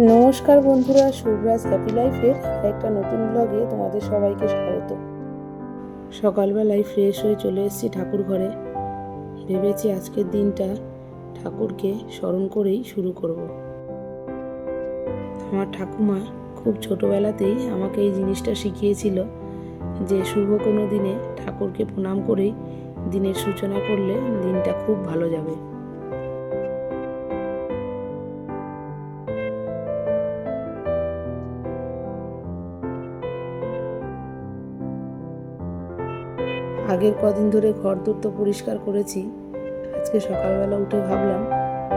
নমস্কার বন্ধুরা, শুভরাজ হ্যাপি লাইফের একটা নতুন ব্লগে তোমাদের সবাইকে স্বাগত। সকালবেলায় ফ্রেশ হয়ে চলে এসেছি ঠাকুর ঘরে। ভেবেছি আজকের দিনটা ঠাকুরকে স্মরণ করেই শুরু করব। আমার ঠাকুমা খুব ছোটোবেলাতেই আমাকে এই জিনিসটা শিখিয়েছিল যে শুভ কোনো দিনে ঠাকুরকে প্রণাম করেই দিনের সূচনা করলে দিনটা খুব ভালো যাবে। আগের কদিন ধরে ঘরদোর তো পরিষ্কার করেছি, আজকে সকালবেলা উঠে ভাবলাম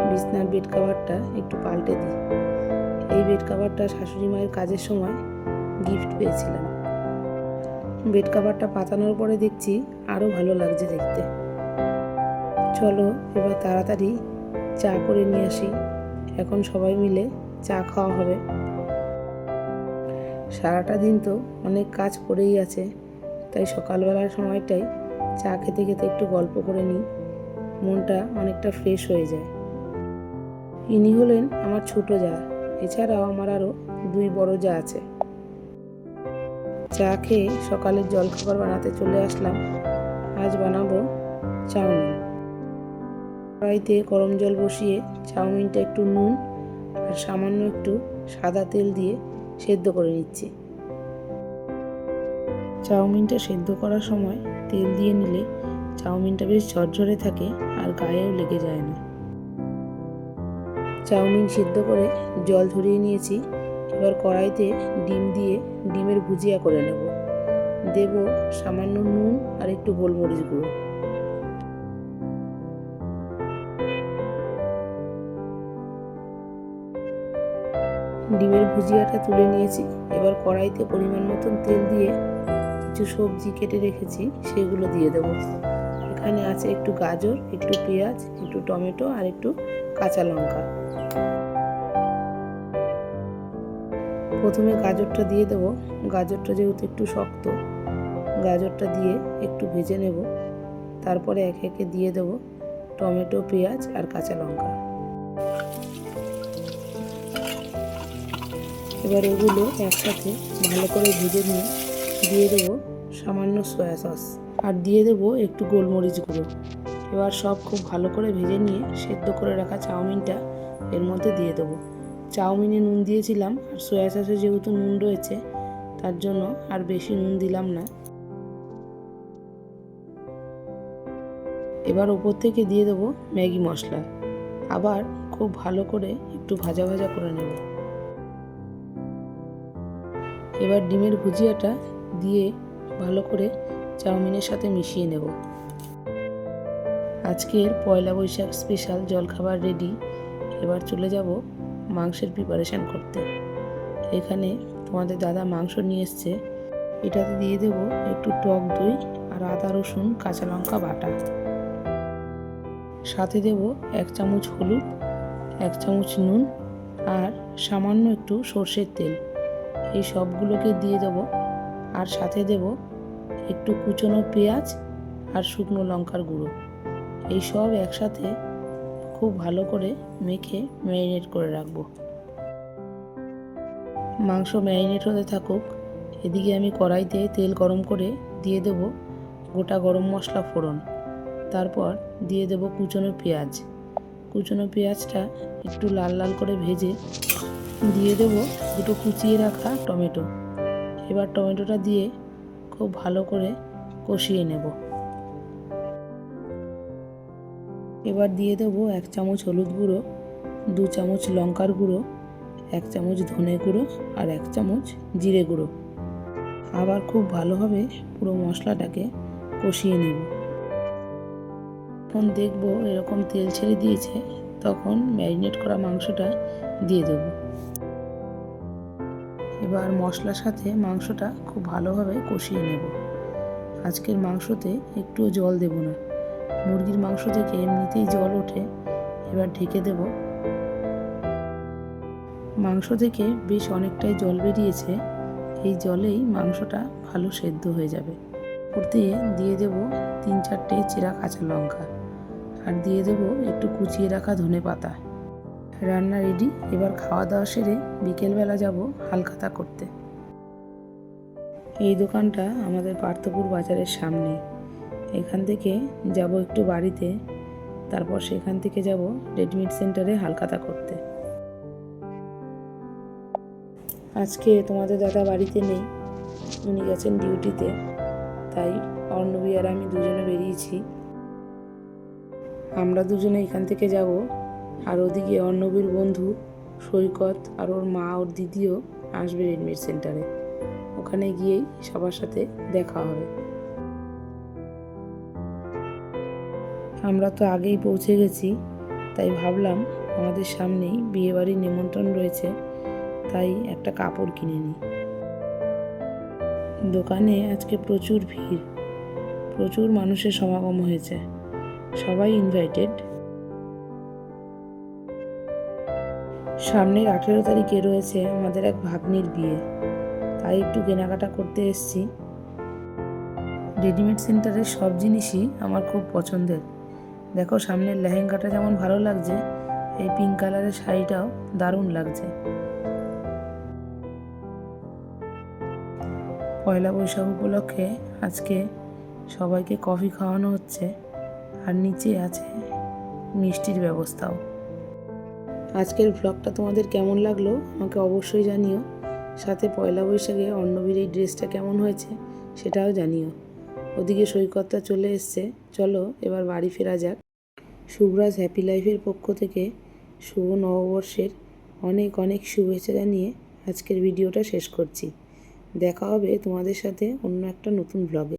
বিছনার বেড কাভারটা একটু পাল্টে দিই। এই বেড কাভারটা শাশুড়ি মায়ের কাজের সময় গিফট পেয়েছিলাম। বেড কাভারটা পাতানোর পরে দেখছি আরও ভালো লাগছে দেখতে। চলো এবার তাড়াতাড়ি চা করে নিয়ে আসি, এখন সবাই মিলে চা খাওয়া হবে। সারাটা দিন তো অনেক কাজ পড়েই আছে, তাই সকালবেলার সময়টাই চা খেতে খেতে একটু গল্প করে নিই, মনটা অনেকটা ফ্রেশ হয়ে যায়। ইনি হলেন আমার ছোট জা, এছাড়াও আমার আরও 2 বড় জা আছে। চা খেয়ে সকালের জলখাবার বানাতে চলে আসলাম। আজ বানাবো চাউমিন। কড়াইতে গরম জল বসিয়ে চাউমিনটা একটু নুন আর সামান্য একটু সাদা তেল দিয়ে সেদ্ধ করে নিচ্ছি। চাউমিনটা সেদ্ধ করার সময় তেল দিয়ে নিলে চাউমিনটা বেশ ঝরঝরে থাকে আর গায়েও লেগে যায় না। চাউমিন সিদ্ধ করে জল ঝরিয়ে নিয়েছি। এবার কড়াইতে ডিম দিয়ে ডিমের ভুজিয়া করে নেব। দেব সামান্য নুন আর একটু গোলমরিচ গুঁড়ো। ডিমের ভুজিয়াটা তুলে নিয়েছি। এবার কড়াইতে পরিমাণ মতন তেল দিয়ে কিছু সবজি কেটে রেখেছি সেগুলো দিয়ে দেবো। এখানে আছে একটু গাজর, একটু পেঁয়াজ, একটু টমেটো আর একটু কাঁচা লঙ্কা। প্রথমে গাজরটা দিয়ে দেবো। গাজরটা যেহেতু একটু শক্ত, গাজরটা দিয়ে একটু ভেজে নেব। তারপরে একে একে দিয়ে দেবো টমেটো, পেঁয়াজ আর কাঁচা লঙ্কা। এবার এগুলো একসাথে ভালো করে ভেজে নিয়ে দিয়ে দেবো সামান্য সয়া সস আর দিয়ে দেবো একটু গোলমরিচ গুঁড়ো। এবার সব খুব ভালো করে ভেজে নিয়ে সেদ্ধ করে রাখা চাউমিনটা এর মধ্যে দিয়ে দেবো। চাউমিনে নুন দিয়েছিলাম আর সয়া সসে যেহেতু নুন রয়েছে তার জন্য আর বেশি নুন দিলাম না। এবার ওপর থেকে দিয়ে দেবো ম্যাগি মশলা। আবার খুব ভালো করে একটু ভাজা ভাজা করে নেব। এবার ডিমের ভুজিয়াটা দিয়ে ভালো করে চাউমিনের সাথে মিশিয়ে নেব। আজকের পয়লা বৈশাখ স্পেশাল জলখাবার রেডি। এবার চলে যাব মাংসের প্রিপারেশান করতে। এখানে তোমাদের দাদা মাংস নিয়ে এসছে। এটাতে দিয়ে দেব একটু টক দই আর আদা রসুন কাঁচা লঙ্কা বাটা। সাথে দেব 1 চামচ হলুদ, 1 চামচ নুন আর সামান্য একটু সর্ষের তেল। এই সবগুলোকে দিয়ে দেব আর সাথে দেব একটু কুচনো পেঁয়াজ আর শুকনো লঙ্কার গুঁড়ো। এই সব একসাথে খুব ভালো করে মেখে ম্যারিনেট করে রাখবো। মাংস ম্যারিনেট হতে থাকুক, এদিকে আমি কড়াইতে তেল গরম করে দিয়ে দেব গোটা গরম মশলা ফোড়ন। তারপর দিয়ে দেব কুচনো পেঁয়াজ। কুচনো পেঁয়াজটা একটু লাল লাল করে ভেজে দিয়ে দেব দুটো কুচিয়ে রাখা টমেটো। এবার টমেটোটা দিয়ে খুব ভালো করে কষিয়ে নেব। এবার দিয়ে দেবো 1 চামচ হলুদ গুঁড়ো, 2 চামচ লঙ্কার গুঁড়ো, 1 চামচ ধনে গুঁড়ো আর 1 চামচ জিরে গুঁড়ো। আবার খুব ভালোভাবে পুরো মশলাটাকে কষিয়ে নেব। যখন দেখবো এরকম তেল ছেড়ে দিয়েছে তখন ম্যারিনেট করা মাংসটা দিয়ে দেব। এবার মশলার সাথে মাংসটা খুব ভালোভাবে কষিয়ে নেব। আজকের মাংসতে একটুও জল দেব না, মুরগির মাংস থেকে এমনিতেই জল ওঠে। এবার ঢেকে দেব। মাংস থেকে বেশ অনেকটাই জল বেরিয়েছে, এই জলেই মাংসটা ভালো সেদ্ধ হয়ে যাবে। ওতে দিয়ে দেব 3-4টে চেরা কাঁচা লঙ্কা আর দিয়ে দেব একটু কুচিয়ে রাখা ধনে পাতা। রান্না রেডি, এবার খাওয়া দাওয়া সেরে বিকেলবেলা যাব হালখাতা করতে। এই দোকানটা আমাদের পার্থপুর বাজারের সামনে। এখান থেকে যাব একটু বাড়িতে, তারপর সেখান থেকে যাব রেডিমেড সেন্টারে হালখাতা করতে। আজকে তোমাদের দাদা বাড়িতে নেই, উনি গেছেন ডিউটিতে, তাই অর্ণবী আর আমি দুজনে বেরিয়েছি। আমরা দুজনে এখান থেকে যাব, আর ওদিকে অর্ণবীর বন্ধু সৈকত আর ওর মা ওর দিদিও আসবে রেডিমেড সেন্টারে। ওখানে গিয়েই সবার সাথে দেখা হবে। আমরা তো আগেই পৌঁছে গেছি, তাই ভাবলাম আমাদের সামনেই বিয়েবাড়ির নিমন্ত্রণ রয়েছে, তাই একটা কাপড় কিনে নিই। দোকানে আজকে প্রচুর ভিড়, প্রচুর মানুষের সমাগম হয়েছে, সবাই ইনভাইটেড। সামনের 18 তারিখে রয়েছে আমাদের এক ভাগ্নির বিয়ে, তাই একটু কেনাকাটা করতে এসেছি। রেডিমেড সেন্টারের সব জিনিসই আমার খুব পছন্দের। দেখো, সামনের লেহেঙ্গাটা যেমন ভালো লাগছে, এই পিঙ্ক কালারের শাড়িটাও দারুণ লাগছে। পয়লা বৈশাখ উপলক্ষে আজকে সবাইকে কফি খাওয়ানো হচ্ছে, আর নিচে আছে মিষ্টির ব্যবস্থাও। আজকের ভ্লগটা তোমাদের কেমন লাগলো আমাকে অবশ্যই জানিও। সাথে পয়লা বৈশাখে অর্ণবীর এই ড্রেসটা কেমন হয়েছে সেটাও জানিও। ওদিকে সৈকতটা চলে এসছে, চলো এবার বাড়ি ফেরা যাক। শুভরাজ হ্যাপি লাইফের পক্ষ থেকে শুভ নববর্ষের অনেক অনেক শুভেচ্ছা জানিয়ে আজকের ভিডিওটা শেষ করছি। দেখা হবে তোমাদের সাথে অন্য একটা নতুন ব্লগে।